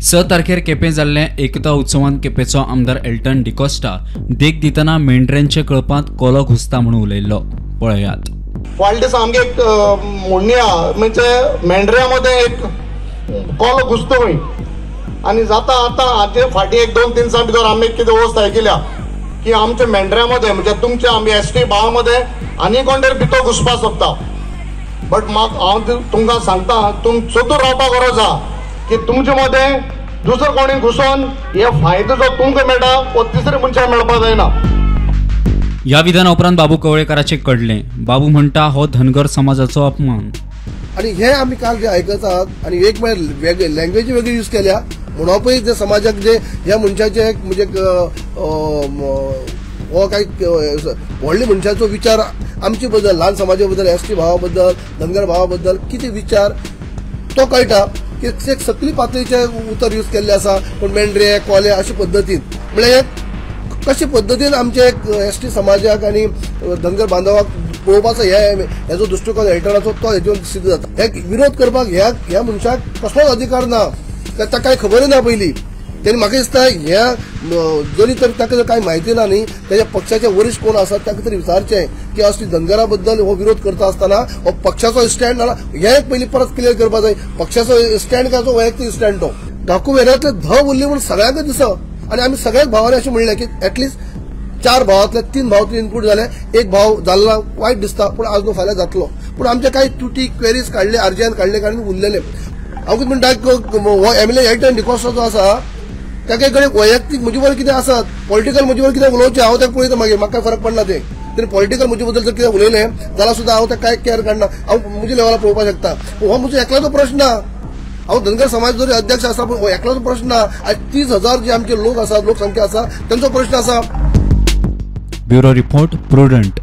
6 तारखेर केपें जाल्ले एकता उत्सवात केपेचो आमदार एल्टन डिकोस्टा देख दितना मेंढऱ्यांच्या कळपांत कोलो घुसता म्हणून उलयल्लो. पळयात. फाटल्या दिसा आमगे एक म्हणणी म्हणजे मेंढऱ्यामध्ये एक कोलो घुसतोय आणि जाता आता हाचे फाटी एक 2-3 दिवसां भितर आम्ही कितें वस्त आयकल्या की आमच्या मेंढऱ्यामध्ये म्हणजे तुमच्या आम्ही एसटी भावामध्ये आनी कोणतरी भितर घुसपा सोदता. बट हांव तुमकां सांगता तुम चतूर रावपाक गरज आहा की तुमचे मध्ये दुसरं कोणी घुसोन हे फायदो जो तुमकां मेळटा वो तिसऱ्या मनशाक मेळपाक जायना. या विधाना उपरांत बाबू कवळेकाराचे कडले. बाबू म्हणटा हो धनगर समाजाचो अपमान. आणि हे आम्ही काल जे ऐकत आहात आणि एक लँग्वेज वेगळी यूज केल्या म्हणून जे समाजाक जे ह्या मनशाचे म्हणजे हो काही व्हडले मनशाचो विचार आमचे बद्दल ल्हान समाजा बद्दल एसटी भावा बद्दल धनगर भावा बद्दल किती विचार तो कळटा की एक सकली पातळीचे उतर यूज केल्ले आसा. पण मेंढरे कोले अशा पद्दतीन म्हणजे कशा पद्दतीन आमचे एसटी समाजाक आणि धनगर बांधवाक पळोवपाचो हेजो दृष्टिकोन एल्टनाचो तो हेजेर सिद्ध जाता. हे विरोध करपाक ह्या मनशाक कसलोच अधिकार ना. ताका कांय खबर ना पयलीं त्यांनी म्हाका दिसता ह्या जरी तर ताका जर कांय म्हायती ना न्ही त्याच्या पक्षाचे वरिष्ठ कोण आसात ताका तरी विचारचें की असली धनगरा बद्दल हो विरोध करता आसतना हो पक्षाचो स्टँड ना हे एक पयलीं परत क्लियर करपाक जाय. पक्षाचो स्टँड काय तो वैयक्तीक स्टँड तो डॉक्युमेंटांतले धव उरली म्हणून सगळ्यांक दिसता. आणि आम्ही सगळ्याच भावांनी अशें म्हणलें की एटलिस्ट 4 भावांतले 3 भाव इनपूट झाले. एक भाव जाल्ला वायट दिसता पण आज नो फाल्यां जातलो. पूण आमचे काही त्रुटी क्वेरीज काढले अर्जान काढले कारण उरलेले. हांव कितें म्हणटा हो एमएलए एल्टन डिकोस्टा जो आसा ताचे कडेन वैयक्तीक म्हजे बद्दल कितें आसत पॉलिटिकल म्हजे बद्दल कितें उलोवचें हांव ताका पळयता मागीर म्हाका फरक पडना ते. तरी पॉलिटिकल म्हजे बद्दल जर कितें उलयलें जाल्यार सुद्दां हांव ताका कांय केअर काडना. हांव म्हज्या लेवलार पळोवपाक शकता. हो म्हजो एकल्याचो प्रश्न ना. हांव धनगर समाज जरी अध्यक्ष आसा पण हो एकलोचो प्रश्न ना. आज 30,000 जे आमचे लोक आसात लोकसंख्या आसा तांचो प्रश्न आसा. Bureau report prudent.